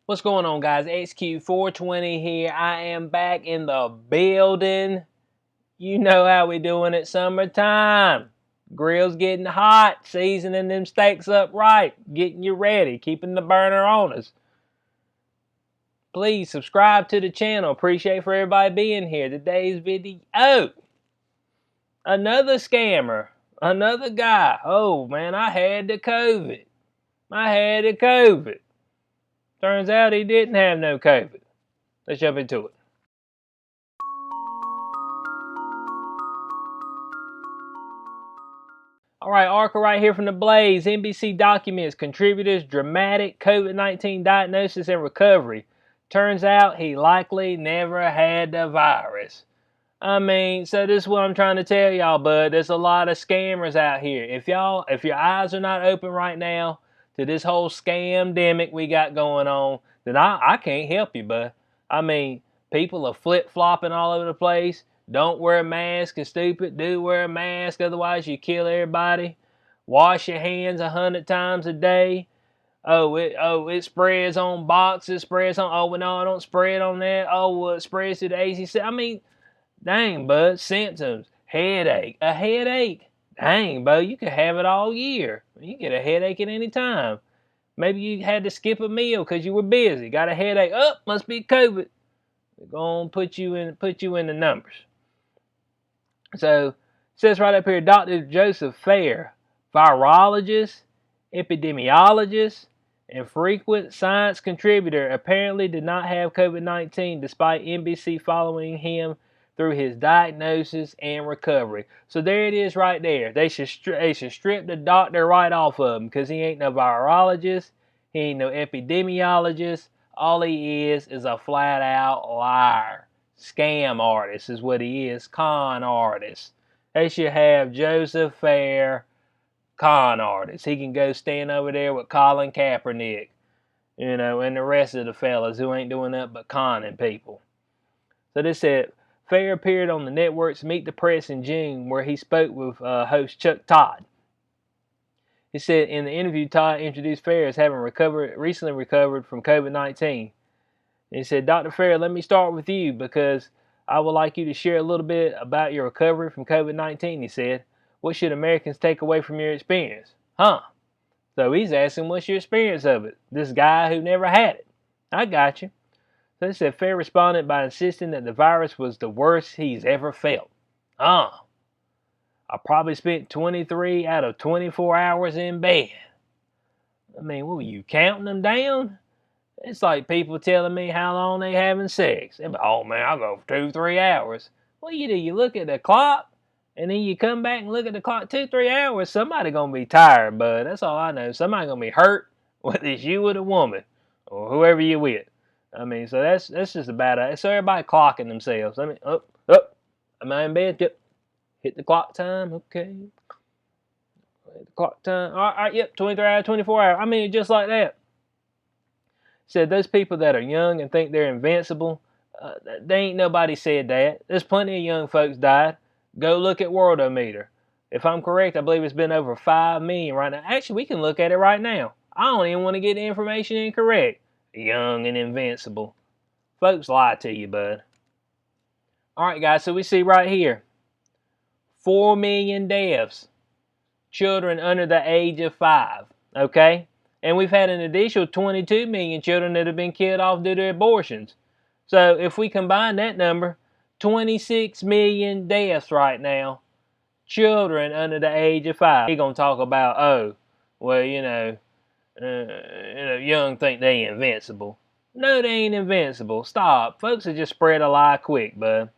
What's going on, guys? XQ420 here. I am back in the building. You know how we doing it summertime. Grill's getting hot, seasoning them steaks up right, getting you ready, keeping the burner on us. Please subscribe to the channel. Appreciate for everybody being here. Today's video. Another scammer. Another guy. Oh, man, I had the COVID. Turns out he didn't have no COVID. Let's jump into it. All right, article right here from the Blaze. NBC documents contributors' dramatic COVID-19 diagnosis and recovery. Turns out he likely never had the virus. So this is what I'm trying to tell y'all, bud. There's a lot of scammers out here. If your eyes are not open right now to this whole scam-demic we got going on, then I can't help you, bud. People are flip-flopping all over the place. Don't wear a mask is stupid. Do wear a mask, otherwise you kill everybody. Wash your hands 100 times a day. It spreads on boxes, spreads on, oh, no, I don't spray it on that. Oh, well, it spreads to the AC. Dang, bud, symptoms. Headache. A headache. Dang, bud, you could have it all year. You get a headache at any time. Maybe you had to skip a meal because you were busy. Got a headache. Oh, must be COVID. They're going to put you in the numbers. So, it says right up here, Dr. Joseph Fair, virologist, epidemiologist, and frequent science contributor, apparently did not have COVID-19 despite NBC following him through his diagnosis and recovery. So there it is right there. They should strip the doctor right off of him because he ain't no virologist. He ain't no epidemiologist. All he is a flat out liar. Scam artist is what he is. Con artist. They should have Joseph Fair, con artist. He can go stand over there with Colin Kaepernick, and the rest of the fellas who ain't doing nothing but conning people. So this said, Fair appeared on the network's Meet the Press in June, where he spoke with host Chuck Todd. He said in the interview, Todd introduced Fair as having recently recovered from COVID-19. He said, Dr. Fair, let me start with you because I would like you to share a little bit about your recovery from COVID-19, he said. What should Americans take away from your experience? So he's asking, what's your experience of it? This guy who never had it. I got you. So he said, Fair responded by insisting that the virus was the worst he's ever felt. I probably spent 23 out of 24 hours in bed. What were you counting them down? It's like people telling me how long they having sex. They're like, oh man, I'll go for 2-3 hours. What do? You look at the clock, and then you come back and look at the clock 2-3 hours. Somebody gonna be tired, bud. That's all I know. Somebody gonna be hurt, whether it's you or the woman, or whoever you with. So that's just about it. So everybody clocking themselves. Am I in bed? Yep. Hit the clock time. Okay. Hit the clock time. All right. Yep. 23 hours, 24 hours. Just like that. Said those people that are young and think they're invincible, they ain't nobody said that. There's plenty of young folks died. Go look at Worldometer. If I'm correct, I believe it's been over 5 million right now. Actually, we can look at it right now. I don't even want to get the information incorrect. Young and invincible. Folks lie to you, bud. All right, guys, so we see right here 4 million deaths. Children under the age of 5. Okay? And we've had an additional 22 million children that have been killed off due to abortions. So if we combine that number, 26 million deaths right now. Children under the age of 5. He's going to talk about, young think they invincible. No, they ain't invincible. Stop. Folks have just spread a lie quick, bud.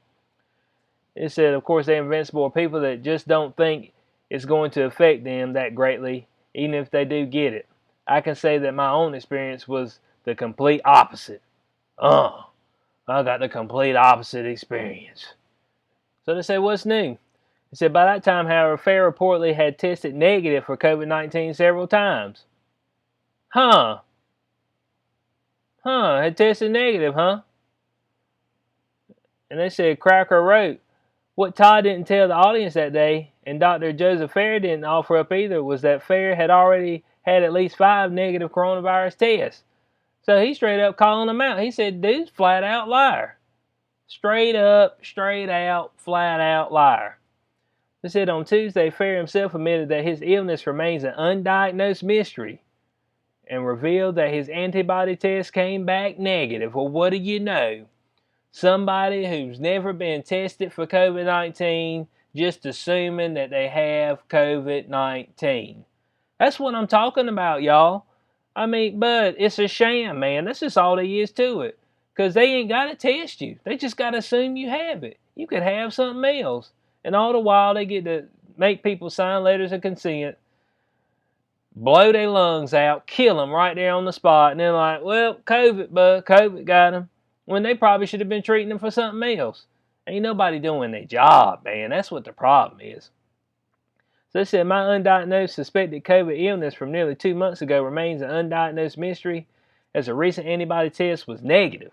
It said, of course, they're invincible are people that just don't think it's going to affect them that greatly, even if they do get it. I can say that my own experience was the complete opposite. I got the complete opposite experience. So they say, what's new? They said, by that time, however, Fair reportedly had tested negative for COVID-19 several times. Had tested negative, huh? And they said, Cracker wrote, what Todd didn't tell the audience that day, and Dr. Joseph Fair didn't offer up either, was that Fair had already had at least 5 negative coronavirus tests. So he straight up calling them out. He said, dude's flat out liar. Straight up, straight out, flat out liar. He said on Tuesday, Fair himself admitted that his illness remains an undiagnosed mystery and revealed that his antibody test came back negative. Well, what do you know? Somebody who's never been tested for COVID-19 just assuming that they have COVID-19. That's what I'm talking about, y'all. I mean, but it's a sham, man. That's just all there is to it. Because they ain't got to test you. They just got to assume you have it. You could have something else. And all the while, they get to make people sign letters of consent, blow their lungs out, kill them right there on the spot. And they're like, well, COVID got them. When they probably should have been treating them for something else. Ain't nobody doing their job, man. That's what the problem is. So they said, my undiagnosed suspected COVID illness from nearly 2 months ago remains an undiagnosed mystery as a recent antibody test was negative.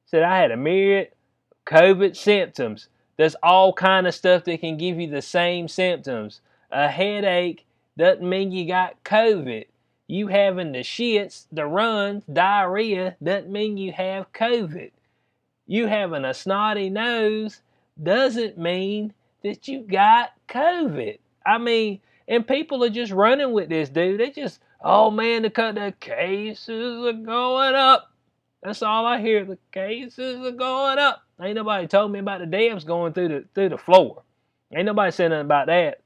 Said I had a myriad COVID symptoms. There's all kind of stuff that can give you the same symptoms. A headache doesn't mean you got COVID. You having the shits, the runs, diarrhea doesn't mean you have COVID. You having a snotty nose doesn't mean that you got COVID. I mean, and people are just running with this, dude. They just, oh man, the cases are going up. That's all I hear. The cases are going up. Ain't nobody told me about the deaths going through the floor. Ain't nobody said nothing about that.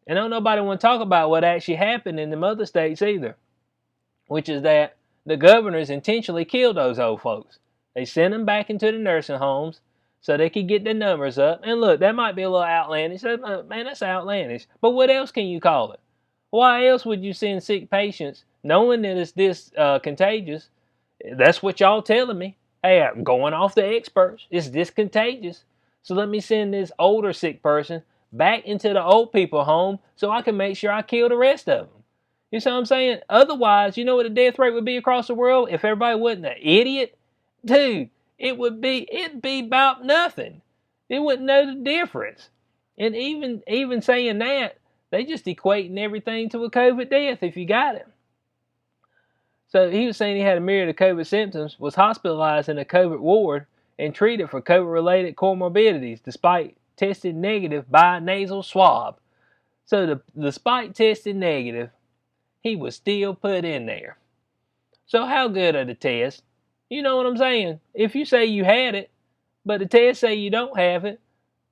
And don't nobody want to talk about what actually happened in the other states either, which is that the governors intentionally killed those old folks. They sent them back into the nursing homes so they could get their numbers up. And look, that might be a little outlandish. Man, that's outlandish. But what else can you call it? Why else would you send sick patients knowing that it's this contagious? That's what y'all telling me. Hey, I'm going off the experts. It's this contagious. So let me send this older sick person back into the old people home so I can make sure I kill the rest of them. You see what I'm saying? Otherwise, you know what the death rate would be across the world if everybody wasn't an idiot? Dude, it'd be about nothing. They wouldn't know the difference. And even saying that, they just equating everything to a COVID death if you got it. So he was saying he had a myriad of COVID symptoms, was hospitalized in a COVID ward, and treated for COVID-related comorbidities despite testing negative by nasal swab. So despite testing negative, he was still put in there. So how good are the tests? You know what I'm saying? If you say you had it, but the tests say you don't have it,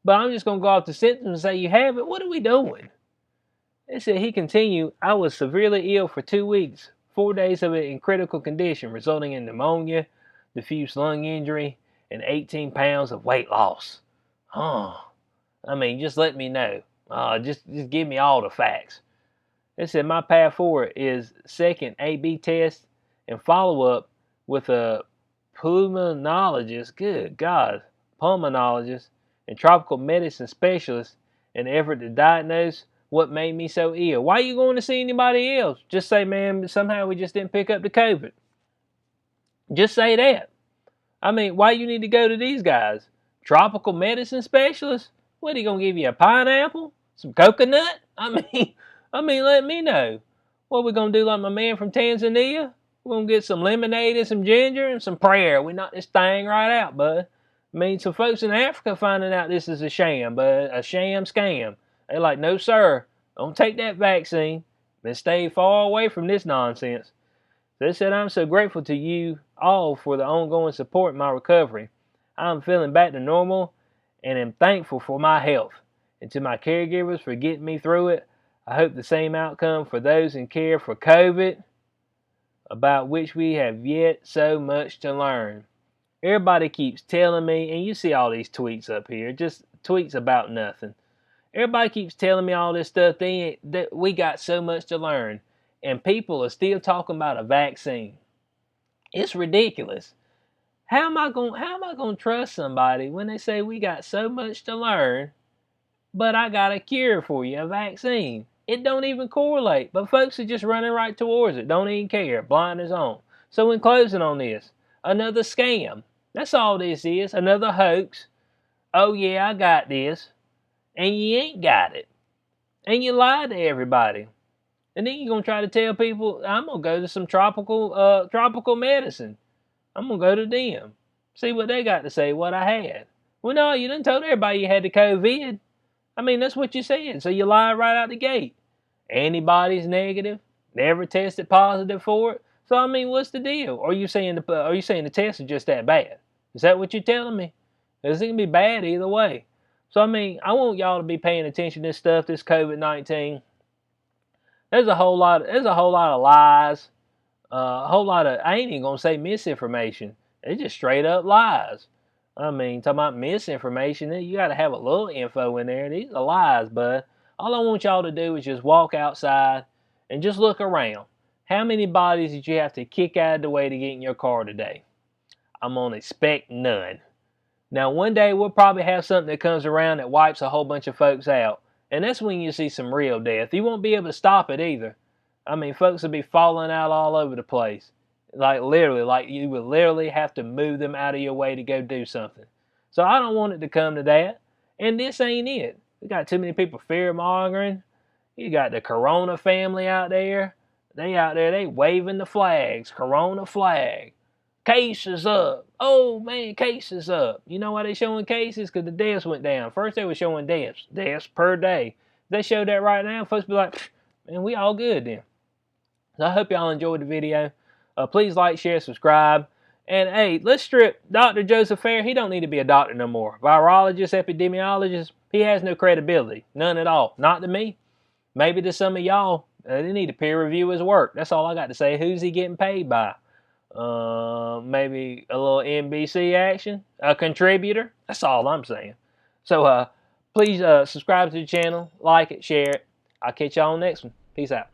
but I'm just going to go off the symptoms and say you have it, what are we doing? They said he continued, I was severely ill for 2 weeks, 4 days of it in critical condition, resulting in pneumonia, diffuse lung injury, and 18 pounds of weight loss. I mean, just let me know. Just give me all the facts. They said my path forward is second A/B test and follow-up with a pulmonologist, good God, pulmonologist and tropical medicine specialist in an effort to diagnose what made me so ill. Why are you going to see anybody else? Just say, man, somehow we just didn't pick up the COVID. Just say that. I mean, why you need to go to these guys? Tropical medicine specialist? What, he going to give you a pineapple? Some coconut? I mean, let me know. What we going to do like my man from Tanzania? We're going to get some lemonade and some ginger and some prayer. We knock this thing right out, bud. I mean, some folks in Africa finding out this is a sham, but a sham scam. They're like, no, sir, don't take that vaccine. And stay far away from this nonsense. They said, I'm so grateful to you all for the ongoing support in my recovery. I'm feeling back to normal and am thankful for my health. And to my caregivers for getting me through it, I hope the same outcome for those in care for COVID, about which we have yet so much to learn. Everybody keeps telling me, and you see all these tweets up here, just tweets about nothing. Everybody keeps telling me all this stuff, that we got so much to learn. And people are still talking about a vaccine. It's ridiculous. How am I going to trust somebody when they say we got so much to learn, but I got a cure for you, a vaccine? It don't even correlate, but folks are just running right towards it. Don't even care, blind as on. So in closing on this, another scam. That's all this is, another hoax. Oh yeah, I got this. And you ain't got it. And you lied to everybody. And then you're going to try to tell people, I'm going to go to some tropical medicine. I'm going to go to them. See what they got to say, what I had. Well, no, you done told everybody you had the COVID. I mean, that's what you said. So you lied right out the gate. Antibodies negative. Never tested positive for it. So, I mean, what's the deal? Are you saying the test is just that bad? Is that what you're telling me? Because it can be bad either way. So, I mean, I want y'all to be paying attention to this stuff, this COVID-19. There's a whole lot of lies, a whole lot of, I ain't even gonna say misinformation. It's just straight up lies. I mean, talking about misinformation, you gotta have a little info in there. These are lies, bud. All I want y'all to do is just walk outside and just look around. How many bodies did you have to kick out of the way to get in your car today? I'm gonna expect none. Now, one day we'll probably have something that comes around that wipes a whole bunch of folks out. And that's when you see some real death. You won't be able to stop it either. I mean, folks will be falling out all over the place. Like literally, like you would literally have to move them out of your way to go do something. So I don't want it to come to that. And this ain't it. We got too many people fear-mongering. You got the Corona family out there. They waving the flags. Corona flag. Cases up. Oh man, cases up. You know why they showing cases? Because the deaths went down. First they were showing deaths per day. If they show that right now, folks be like, man, we all good then. So I hope y'all enjoyed the video. Please like, share, subscribe. And hey, let's strip Dr. Joseph Fair. He don't need to be a doctor no more. Virologist, epidemiologist, he has no credibility. None at all. Not to me. Maybe to some of y'all. They need to peer review his work. That's all I got to say. Who's he getting paid by? Maybe a little NBC action, a contributor. That's all I'm saying. So please subscribe to the channel, like it, share it. I'll catch y'all on the next one. Peace out.